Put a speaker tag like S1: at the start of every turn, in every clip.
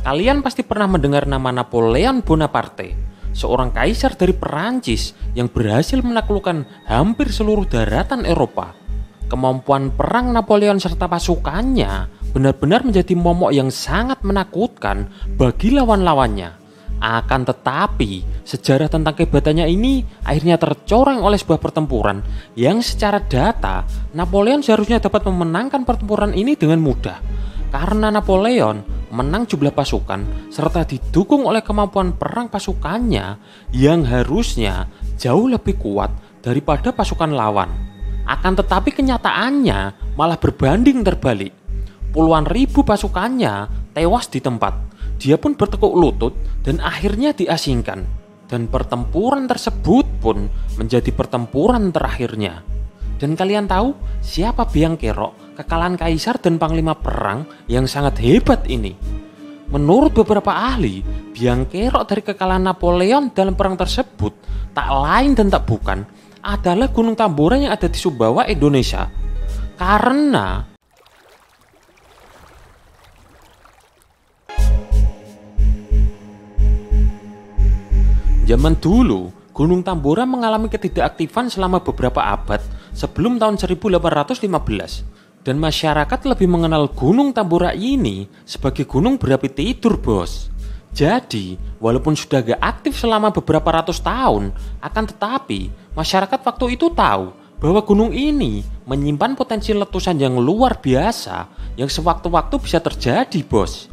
S1: Kalian pasti pernah mendengar nama Napoleon Bonaparte, seorang kaisar dari Perancis yang berhasil menaklukkan hampir seluruh daratan Eropa. Kemampuan perang Napoleon serta pasukannya benar-benar menjadi momok yang sangat menakutkan bagi lawan-lawannya. Akan tetapi, sejarah tentang kehebatannya ini akhirnya tercoreng oleh sebuah pertempuran yang secara data, Napoleon seharusnya dapat memenangkan pertempuran ini dengan mudah. Karena Napoleon menang jumlah pasukan serta didukung oleh kemampuan perang pasukannya yang harusnya jauh lebih kuat daripada pasukan lawan. Akan tetapi kenyataannya malah berbanding terbalik. Puluhan ribu pasukannya tewas di tempat. Dia pun bertekuk lutut dan akhirnya diasingkan. Dan pertempuran tersebut pun menjadi pertempuran terakhirnya. Dan kalian tahu siapa Biang Kerok, kekalahan kaisar dan panglima perang yang sangat hebat ini? Menurut beberapa ahli, Biang Kerok dari kekalahan Napoleon dalam perang tersebut tak lain dan tak bukan adalah Gunung Tambora yang ada di Sumbawa, Indonesia. Karena zaman dulu, Gunung Tambora mengalami ketidakaktifan selama beberapa abad sebelum tahun 1815 dan masyarakat lebih mengenal Gunung Tambora ini sebagai gunung berapi tidur, bos. Jadi, walaupun sudah gak aktif selama beberapa ratus tahun, akan tetapi masyarakat waktu itu tahu bahwa gunung ini menyimpan potensi letusan yang luar biasa yang sewaktu-waktu bisa terjadi, bos.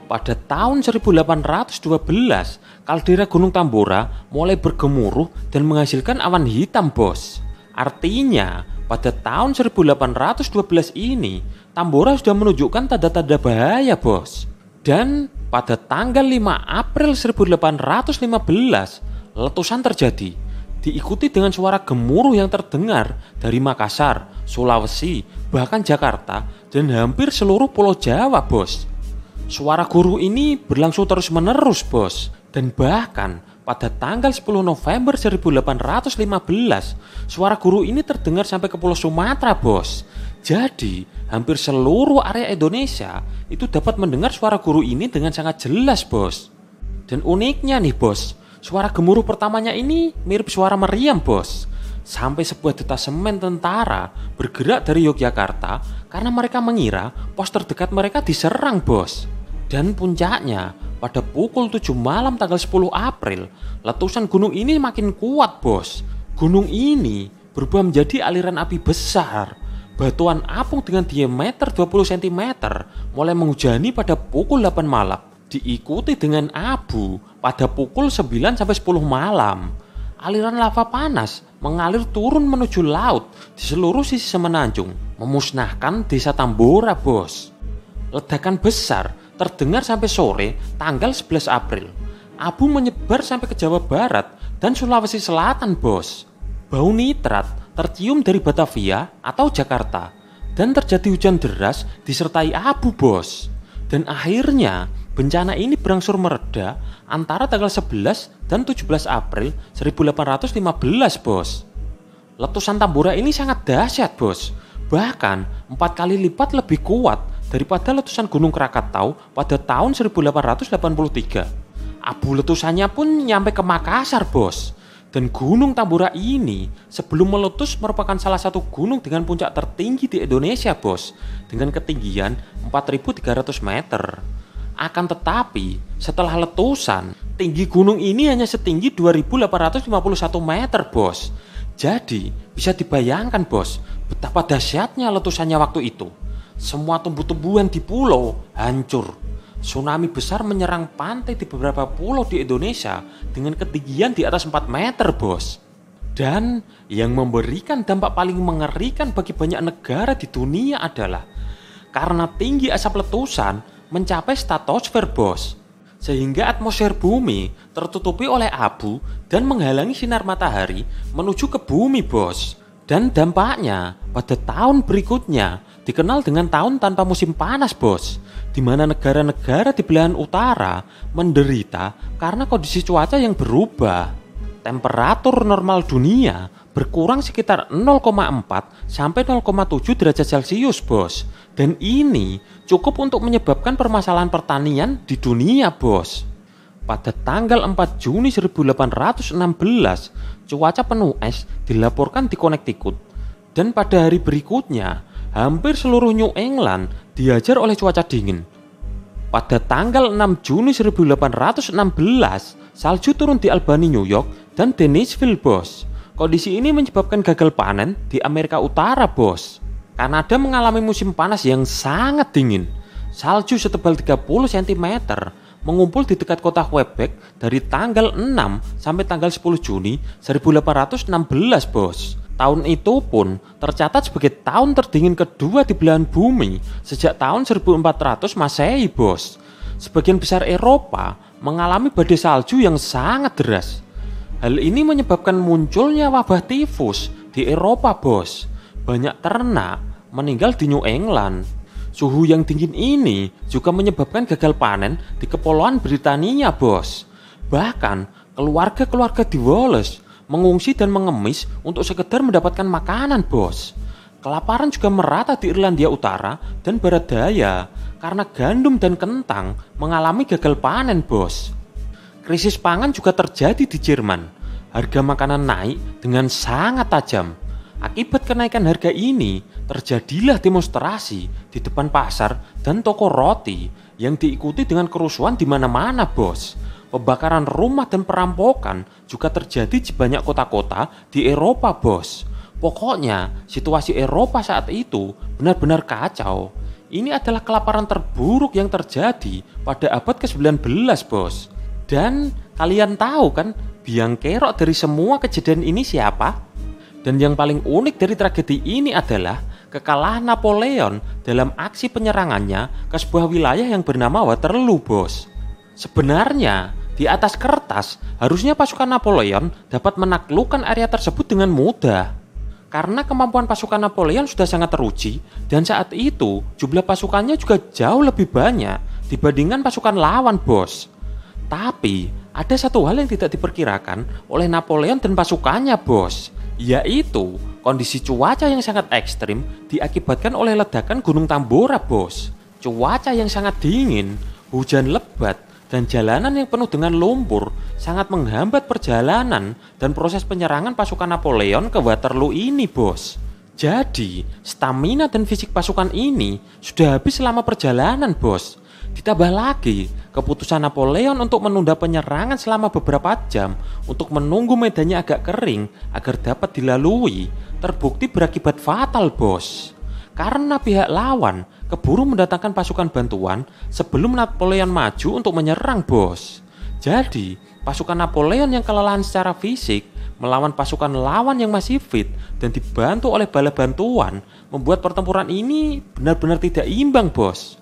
S1: Pada tahun 1812, kaldera Gunung Tambora mulai bergemuruh dan menghasilkan awan hitam, bos. Artinya, pada tahun 1812 ini, Tambora sudah menunjukkan tanda-tanda bahaya, bos. Dan pada tanggal 5 April 1815, letusan terjadi. Diikuti dengan suara gemuruh yang terdengar dari Makassar, Sulawesi, bahkan Jakarta, dan hampir seluruh pulau Jawa, bos. Suara guru ini berlangsung terus-menerus, bos. Dan bahkan pada tanggal 10 November 1815, suara guru ini terdengar sampai ke Pulau Sumatera, bos. Jadi, hampir seluruh area Indonesia itu dapat mendengar suara guru ini dengan sangat jelas, bos. Dan uniknya nih, bos, suara gemuruh pertamanya ini mirip suara meriam, bos. Sampai sebuah detasemen tentara bergerak dari Yogyakarta karena mereka mengira pos terdekat mereka diserang, bos. Dan puncaknya, pada pukul 7 malam tanggal 10 April, letusan gunung ini makin kuat, bos. Gunung ini berubah menjadi aliran api besar. Batuan apung dengan diameter 20 cm mulai menghujani pada pukul 8 malam, diikuti dengan abu pada pukul 9 sampai 10 malam. Aliran lava panas mengalir turun menuju laut di seluruh sisi semenanjung, memusnahkan desa Tambora, bos. Ledakan besar terdengar sampai sore tanggal 11 April. Abu menyebar sampai ke Jawa Barat dan Sulawesi Selatan, bos. Bau nitrat tercium dari Batavia atau Jakarta dan terjadi hujan deras disertai abu, bos. Dan akhirnya bencana ini berangsur mereda antara tanggal 11 dan 17 April 1815, bos. Letusan Tambora ini sangat dahsyat, bos. Bahkan 4 kali lipat lebih kuat daripada letusan Gunung Krakatau pada tahun 1883. Abu letusannya pun nyampe ke Makassar, bos. Dan Gunung Tambora ini sebelum meletus merupakan salah satu gunung dengan puncak tertinggi di Indonesia, bos, dengan ketinggian 4.300 meter. Akan tetapi, setelah letusan, tinggi gunung ini hanya setinggi 2.851 meter, bos. Jadi, bisa dibayangkan, bos, betapa dahsyatnya letusannya waktu itu. Semua tumbuh-tumbuhan di pulau hancur. Tsunami besar menyerang pantai di beberapa pulau di Indonesia dengan ketinggian di atas 4 meter, bos. Dan yang memberikan dampak paling mengerikan bagi banyak negara di dunia adalah karena tinggi asap letusan mencapai stratosfer, bos. Sehingga atmosfer bumi tertutupi oleh abu dan menghalangi sinar matahari menuju ke bumi, bos. Dan dampaknya pada tahun berikutnya dikenal dengan tahun tanpa musim panas, bos, di mana negara-negara di belahan utara menderita karena kondisi cuaca yang berubah. Temperatur normal dunia berkurang sekitar 0,4 sampai 0,7 derajat Celcius, bos. Dan ini cukup untuk menyebabkan permasalahan pertanian di dunia, bos. Pada tanggal 4 Juni 1816, cuaca penuh es dilaporkan di Connecticut. Dan pada hari berikutnya, hampir seluruh New England dihajar oleh cuaca dingin. Pada tanggal 6 Juni 1816, salju turun di Albany, New York dan Dennisville, bos. Kondisi ini menyebabkan gagal panen di Amerika Utara, bos. Kanada mengalami musim panas yang sangat dingin. Salju setebal 30 cm mengumpul di dekat kota Quebec dari tanggal 6 sampai tanggal 10 Juni 1816, bos. Tahun itu pun tercatat sebagai tahun terdingin kedua di belahan bumi sejak tahun 1400 Masehi, bos. Sebagian besar Eropa mengalami badai salju yang sangat deras. Hal ini menyebabkan munculnya wabah tifus di Eropa, bos. Banyak ternak meninggal di New England. Suhu yang dingin ini juga menyebabkan gagal panen di Kepulauan Britania, bos. Bahkan keluarga-keluarga di Wallace mengungsi dan mengemis untuk sekedar mendapatkan makanan, bos. Kelaparan juga merata di Irlandia Utara dan Barat Daya karena gandum dan kentang mengalami gagal panen, bos. Krisis pangan juga terjadi di Jerman. Harga makanan naik dengan sangat tajam. Akibat kenaikan harga ini, terjadilah demonstrasi di depan pasar dan toko roti yang diikuti dengan kerusuhan di mana-mana, bos. Pembakaran rumah dan perampokan juga terjadi di banyak kota-kota di Eropa, bos. Pokoknya, situasi Eropa saat itu benar-benar kacau. Ini adalah kelaparan terburuk yang terjadi pada abad ke-19, bos. Dan kalian tahu kan, biang kerok dari semua kejadian ini siapa? Dan yang paling unik dari tragedi ini adalah kekalahan Napoleon dalam aksi penyerangannya ke sebuah wilayah yang bernama Waterloo, bos. Sebenarnya, di atas kertas, harusnya pasukan Napoleon dapat menaklukkan area tersebut dengan mudah. Karena kemampuan pasukan Napoleon sudah sangat teruji, dan saat itu jumlah pasukannya juga jauh lebih banyak dibandingkan pasukan lawan, bos. Tapi, ada satu hal yang tidak diperkirakan oleh Napoleon dan pasukannya, bos. Yaitu kondisi cuaca yang sangat ekstrim diakibatkan oleh ledakan Gunung Tambora, bos. Cuaca yang sangat dingin, hujan lebat, dan jalanan yang penuh dengan lumpur sangat menghambat perjalanan dan proses penyerangan pasukan Napoleon ke Waterloo ini, bos. Jadi, stamina dan fisik pasukan ini sudah habis selama perjalanan, bos. Ditambah lagi, keputusan Napoleon untuk menunda penyerangan selama beberapa jam untuk menunggu medannya agak kering agar dapat dilalui terbukti berakibat fatal, bos. Karena pihak lawan keburu mendatangkan pasukan bantuan sebelum Napoleon maju untuk menyerang, bos. Jadi, pasukan Napoleon yang kelelahan secara fisik melawan pasukan lawan yang masih fit dan dibantu oleh bala bantuan membuat pertempuran ini benar-benar tidak imbang, bos.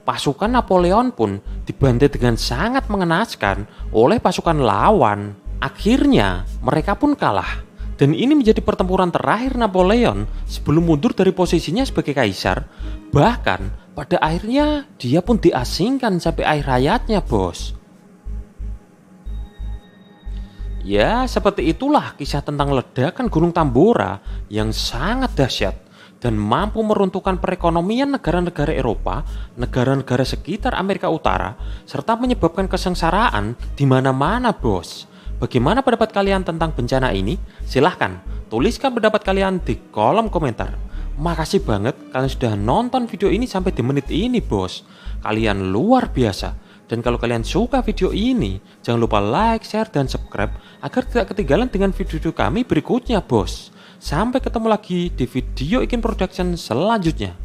S1: Pasukan Napoleon pun dibantai dengan sangat mengenaskan oleh pasukan lawan. Akhirnya mereka pun kalah. Dan ini menjadi pertempuran terakhir Napoleon sebelum mundur dari posisinya sebagai kaisar. Bahkan pada akhirnya dia pun diasingkan sampai akhir hayatnya, bos. Ya, seperti itulah kisah tentang ledakan Gunung Tambora yang sangat dahsyat dan mampu meruntuhkan perekonomian negara-negara Eropa, negara-negara sekitar Amerika Utara, serta menyebabkan kesengsaraan di mana-mana, bos. Bagaimana pendapat kalian tentang bencana ini? Silahkan tuliskan pendapat kalian di kolom komentar. Makasih banget kalian sudah nonton video ini sampai di menit ini, bos. Kalian luar biasa. Dan kalau kalian suka video ini, jangan lupa like, share, dan subscribe agar tidak ketinggalan dengan video-video kami berikutnya, bos. Sampai ketemu lagi di video Ikin Production selanjutnya.